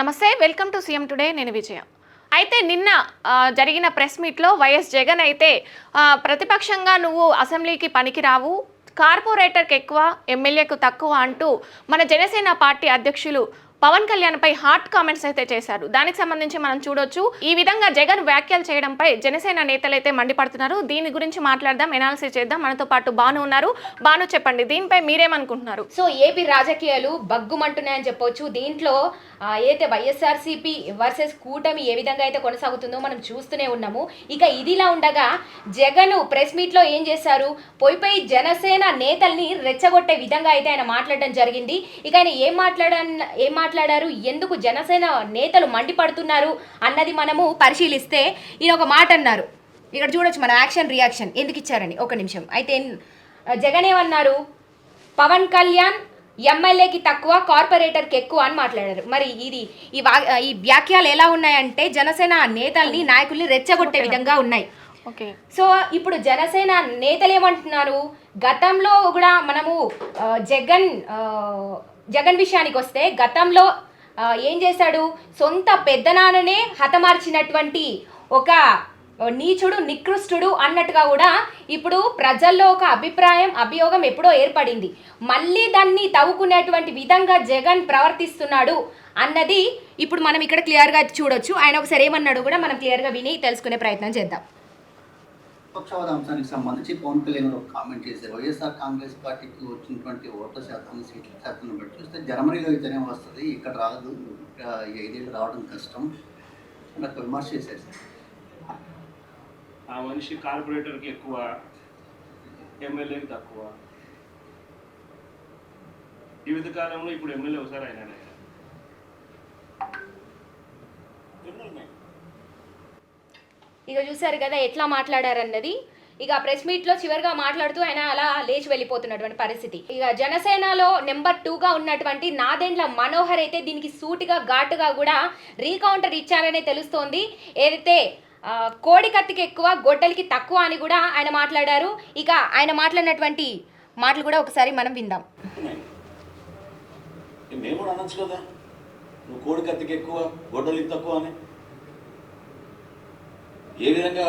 నమస్తే, welcome to CM today. నేను విజయ. అయితే నిన్న జరిగిన ప్రెస్ మీట్లో వైఎస్ జగన్ అయితే ప్రతిపక్షంగా నువ్వు అసెంబ్లీకి పనికిరావు, కార్పొరేటర్కి ఎక్కువ, ఎమ్మెల్యేకు తక్కువ అంటూ మన జనసేన పార్టీ అధ్యక్షులు పవన్ కళ్యాణ్ పై హాట్ కామెంట్స్ అయితే చేశారు. దానికి సంబంధించి మనం చూడొచ్చు. ఈ విధంగా జగన్ వ్యాఖ్యలు చేయడంపై జనసేన నేతలు అయితే మండిపడుతున్నారు. దీని గురించి మాట్లాడదాం, ఎనాలిసిస్ చేద్దాం. మనతో పాటు భాను ఉన్నారు. భాను, చెప్పండి, దీనిపై మీరేమనుకుంటున్నారు? సో ఏపీ రాజకీయాలు బగ్గుమంటున్నాయని చెప్పొచ్చు. దీంట్లో ఏదైతే వైఎస్ఆర్సీపీ వర్సెస్ కూటమి ఏ విధంగా అయితే కొనసాగుతుందో మనం చూస్తూనే ఉన్నాము. ఇక ఇదిలా ఉండగా జగన్ ప్రెస్ మీట్లో ఏం చేశారు, పోయి జనసేన నేతల్ని రెచ్చగొట్టే విధంగా అయితే ఆయన మాట్లాడడం జరిగింది. ఇక ఆయన ఏం మాట్లాడారు, ఎందుకు జనసేన నేతలు మండిపడుతున్నారు అన్నది మనము పరిశీలిస్తే ఈయన ఒక మాట అన్నారు. ఇక్కడ చూడొచ్చు మన యాక్షన్ రియాక్షన్ ఎందుకు ఇచ్చారని. ఒక నిమిషం. అయితే జగన్ ఏమన్నారు, పవన్ కళ్యాణ్ ఎమ్మెల్యేకి తక్కువ, కార్పొరేటర్కి ఎక్కువ అని మాట్లాడారు. మరి ఈ వ్యాఖ్యలు ఎలా ఉన్నాయంటే జనసేన నేతల్ని, నాయకుల్ని రెచ్చగొట్టే విధంగా ఉన్నాయి. ఓకే. సో ఇప్పుడు జనసేన నేతలు ఏమంటున్నారు, గతంలో కూడా మనము జగన్ విషయానికి వస్తే గతంలో ఏం చేశాడు, సొంత పెద్దనాన్ననే హతమార్చినటువంటి ఒక నీచుడు, నికృష్టుడు అన్నట్టుగా కూడా ఇప్పుడు ప్రజల్లో ఒక అభియోగం ఎప్పుడో ఏర్పడింది. మళ్ళీ దాన్ని తవ్వుకునేటువంటి విధంగా జగన్ ప్రవర్తిస్తున్నాడు అన్నది ఇప్పుడు మనం ఇక్కడ క్లియర్గా చూడొచ్చు. ఆయన ఒకసారి ఏమన్నాడు కూడా మనం క్లియర్గా విని తెలుసుకునే ప్రయత్నం చేద్దాం. పక్షవాద అంశానికి సంబంధించి పవన్ కళ్యాణ్ ఒక కామెంట్ చేశారు. వైఎస్ఆర్ కాంగ్రెస్ పార్టీకి వచ్చినటువంటి ఓట్ల శాతం, సీట్ల శాతం బట్టి చూస్తే జర్మనీలో అయితేనే వస్తుంది, ఇక్కడ రాదు, 5 ఏళ్ళు రావడం కష్టం అని ఒక విమర్శ చేశారు. ఆ మనిషి కార్పొరేటర్కి ఎక్కువ, ఎమ్మెల్యేకి తక్కువ. జీవిత కాలంలో ఇప్పుడు ఎమ్మెల్యే ఒకసారి అయినా ఇక చూసారు కదా ఎట్లా మాట్లాడారన్నది. ఇక ప్రెస్ మీట్లో చివరిగా మాట్లాడుతూ ఆయన అలా లేచి వెళ్ళిపోతున్నటువంటి పరిస్థితి. ఇక జనసేనలో నెంబర్ 2గా ఉన్నటువంటి నాదెండ్ల మనోహర్ అయితే దీనికి సూటిగా ఘాటుగా కూడా రీకౌంటర్ ఇచ్చారనే తెలుస్తోంది. ఏదైతే కోడి కత్తికి ఎక్కువ, గొడ్డలికి తక్కువ అని కూడా ఆయన మాట్లాడారు. ఇక ఆయన మాట్లాడినటువంటి మాటలు కూడా ఒకసారి మనం విందాం. మేము కూడా అనొచ్చు కదా, నువ్వు కోడి కత్తికి ఎక్కువ, గొడ్డలికి తక్కువ అని. ఏ విధంగా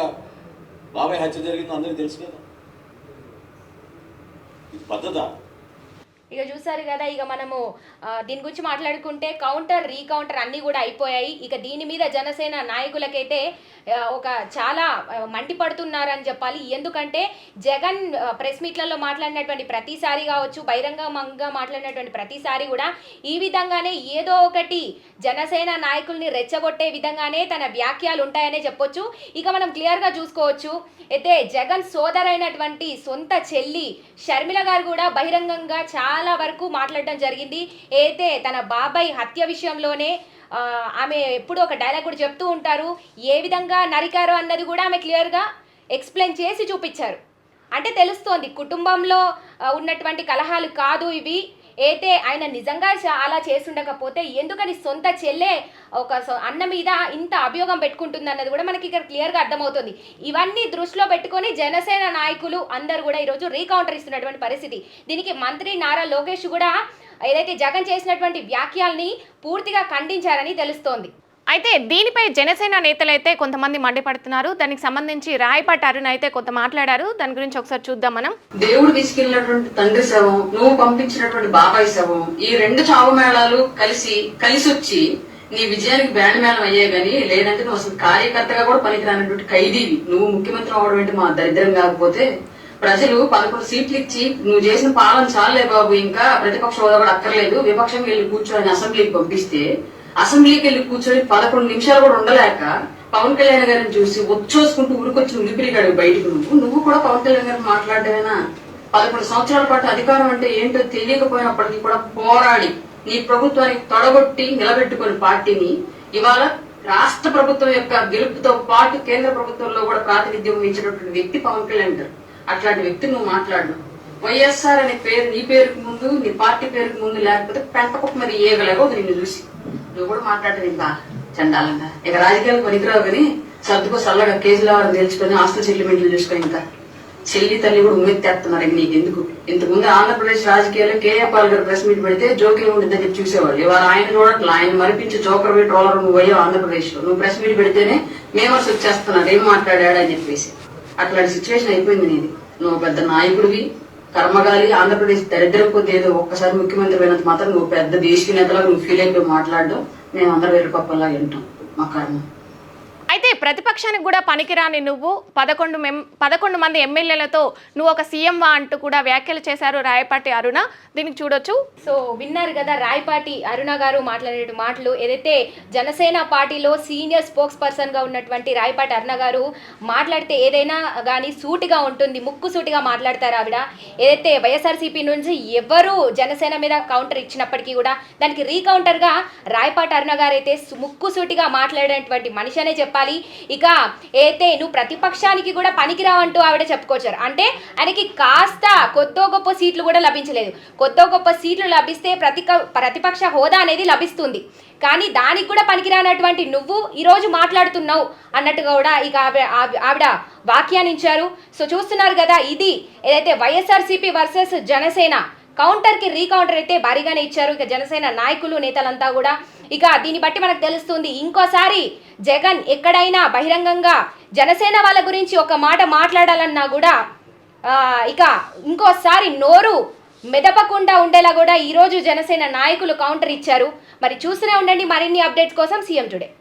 బాబాయ్ హత్య జరిగిందో అందరికీ తెలుసు కదా, ఇది పద్ధతా? ఇక చూసారు కదా, ఇక మనము దీని గురించి మాట్లాడుకుంటే కౌంటర్, రీకౌంటర్ అన్నీ కూడా అయిపోయాయి. ఇక దీని మీద జనసేన నాయకులకైతే ఒక చాలా మండిపడుతున్నారని చెప్పాలి. ఎందుకంటే జగన్ ప్రెస్ మీట్లలో మాట్లాడినటువంటి ప్రతిసారి కావచ్చు, బహిరంగంగా మాట్లాడినటువంటి ప్రతిసారి కూడా ఈ విధంగానే ఏదో ఒకటి జనసేన నాయకుల్ని రెచ్చగొట్టే విధంగానే తన వ్యాఖ్యలు ఉంటాయనే చెప్పొచ్చు. ఇక మనం క్లియర్గా చూసుకోవచ్చు. అయితే జగన్ సోదరైనటువంటి సొంత చెల్లి షర్మిల గారు కూడా బహిరంగంగా చాలా వరకు మాట్లాడడం జరిగింది. అయితే తన బాబాయ్ హత్య విషయంలోనే ఆమె ఎప్పుడు ఒక డైలాగ్ కూడా చెప్తూ ఉంటారు, ఏ విధంగా నరికారో అన్నది కూడా ఆమె క్లియర్గా ఎక్స్ప్లెయిన్ చేసి చూపించారు. అంటే తెలుస్తోంది కుటుంబంలో ఉన్నటువంటి కలహాలు కాదు ఇవి. అయితే ఆయన నిజంగా అలా చేస్తుండకపోతే ఎందుకని సొంత చెల్లె ఒక అన్న మీద ఇంత అభియోగం పెట్టుకుంటుంది అన్నది కూడా మనకి ఇక్కడ క్లియర్గా అర్థమవుతుంది. ఇవన్నీ దృష్టిలో పెట్టుకొని జనసేన నాయకులు అందరూ కూడా ఈరోజు రీకౌంటర్ ఇస్తున్నటువంటి పరిస్థితి. దీనికి మంత్రి నారా లోకేష్ కూడా ఏదైతే జగన్ చేసినటువంటి వ్యాఖ్యల్ని పూర్తిగా ఖండించారని తెలుస్తోంది. అయితే దీనిపై జనసేన నేతలైతే కొంతమంది మండిపడుతున్నారు. దానికి సంబంధించి రాయపాటి అరుణ్ అయితే కొంత మాట్లాడారు. దాని గురించి ఒకసారి చూద్దాం మనం. దేవుడు తీసుకెళ్లినటువంటి తండ్రి శవం, నువ్వు పంపించినటువంటి బాబాయ్ శవం, ఈ 2 చావు మేళాలు కలిసి వచ్చి నీ విజయానికి బ్యాండ్ మేళం అయ్యే గానీ, లేదంటే నువ్వు అసలు కార్యకర్తగా కూడా పనికిరానటువంటి ఖైదీవి. నువ్వు ముఖ్యమంత్రి అవడం ఏంటి మా దరిద్రం కాకపోతే. ప్రజలు 11 సీట్లు ఇచ్చి నువ్వు చేసిన పాలన చాలే బాబు, ఇంకా ప్రతిపక్ష హోదా కూడా అక్కర్లేదు, విపక్షం వెళ్ళి కూర్చొని అసెంబ్లీకి పంపిస్తే అసెంబ్లీకి వెళ్ళి కూర్చొని 11 నిమిషాలు కూడా ఉండలేక పవన్ కళ్యాణ్ గారిని చూసి వచ్చేసుకుంటూ ఉరికొచ్చి ఉలిపిరిగాడు బయటకు. నువ్వు కూడా పవన్ కళ్యాణ్ గారిని మాట్లాడేనా? 11 సంవత్సరాల పాటు అధికారం అంటే ఏంటో తెలియకపోయినప్పటికీ కూడా పోరాడి నీ ప్రభుత్వానికి తొడగొట్టి నిలబెట్టుకుని పార్టీని ఇవాళ రాష్ట్ర ప్రభుత్వం యొక్క గెలుపుతో పాటు కేంద్ర ప్రభుత్వంలో కూడా ప్రాతినిధ్యం వహించినటువంటి వ్యక్తి పవన్ కళ్యాణ్ గారు. అట్లాంటి వ్యక్తి నువ్వు మాట్లాడు. వైఎస్ఆర్ అనే పేరు నీ పేరుకు ముందు, నీ పార్టీ పేరుకు ముందు లేకపోతే పెంటకుప్ప మీద ఏగలేగో నిన్ను చూసి నువ్వు కూడా మాట్లాడదు. ఇంకా చండాలంగా ఇక రాజకీయాలు పనికిరావు కానీ సర్దుకో చల్లగా కేసుల వారిని తెలుసుకొని ఆస్తుల సెటిల్మెంట్లు చూసుకొని ఇంకా చెల్లి తల్లి కూడా ఉమ్మెత్తేస్తున్నారు. నీకు ఎందుకు? ఇంతకుముందు ఆంధ్రప్రదేశ్ రాజకీయాల్లో కేఏ పాల్ గారు ప్రెస్ మీట్ పెడితే జోకే ఉంటుందని చెప్పి చూసేవాళ్ళు. ఇవాళ ఆయన చూడట్లా, ఆయన మరిపించి జోకర్ పోయి ట్రోలర్ నువ్వు అయ్యావు ఆంధ్రప్రదేశ్ లో. నువ్వు ప్రెస్ మీట్ పెడితేనే మేమర్స్ వచ్చేస్తున్నారు ఏం మాట్లాడాడని చెప్పేసి. అట్లాంటి సిచ్యువేషన్ అయిపోయింది నీది. నువ్వు పెద్ద నాయకుడివి, కర్మగాలి. ఆంధ్రప్రదేశ్ దరిద్రం కొద్ది ఏదో ఒక్కసారి ముఖ్యమంత్రి అయినంత మాత్రం నువ్వు పెద్ద దేశీయ నేతలా నువ్వు ఫీల్ అయిపోయి మాట్లాడడం మేమందరం వేరు పప్పల్లా వింటాం. మా కర్మ. అయితే ప్రతిపక్షానికి కూడా పనికిరాని నువ్వు 11 మంది ఎమ్మెల్యేలతో నువ్వు ఒక సీఎం వా అంటూ కూడా వ్యాఖ్యలు చేశారు రాయపాటి అరుణ. దీనికి చూడొచ్చు. సో విన్నారు కదా రాయపాటి అరుణ గారు మాట్లాడే మాటలు. ఏదైతే జనసేన పార్టీలో సీనియర్ స్పోక్స్ పర్సన్ గా ఉన్నటువంటి రాయపాటి అరుణ గారు మాట్లాడితే ఏదైనా కానీ సూటిగా ఉంటుంది, ముక్కు సూటిగా మాట్లాడతారు ఆవిడ. ఏదైతే వైఎస్ఆర్సీపీ నుంచి ఎవరు జనసేన మీద కౌంటర్ ఇచ్చినప్పటికీ కూడా దానికి రీకౌంటర్ గా రాయపాటి అరుణ గారు అయితే ముక్కు సూటిగా మాట్లాడేటువంటి మనిషి అనే చెప్పాలి. ఇక అయితే నువ్వు ప్రతిపక్షానికి కూడా పనికిరావంటూ ఆవిడ చెప్పుకొచ్చారు. అంటే ఆయనకి కాస్త కొద్దో గొప్ప సీట్లు కూడా లభించలేదు. కొద్దో గొప్ప సీట్లు లభిస్తే ప్రతిపక్ష హోదా అనేది లభిస్తుంది. కానీ దానికి కూడా పనికిరానటువంటి నువ్వు ఈరోజు మాట్లాడుతున్నావు అన్నట్టుగా కూడా ఇక ఆవిడ వ్యాఖ్యానించారు. సో చూస్తున్నారు కదా, ఇది ఏదైతే వైఎస్ఆర్సీపీ వర్సెస్ జనసేన కౌంటర్కి రీకౌంటర్ అయితే భారీగానే ఇచ్చారు ఇక జనసేన నాయకులు నేతలంతా కూడా. ఇక దీన్ని బట్టి మనకు తెలుస్తుంది ఇంకోసారి జగన్ ఎక్కడైనా బహిరంగంగా జనసేన వాళ్ళ గురించి ఒక మాట మాట్లాడాలన్నా కూడా ఇక ఇంకోసారి నోరు మెదపకుండా ఉండేలా కూడా ఈరోజు జనసేన నాయకులు కౌంటర్ ఇచ్చారు. మరి చూస్తూనే ఉండండి మరిన్ని అప్డేట్స్ కోసం సీఎం టుడే.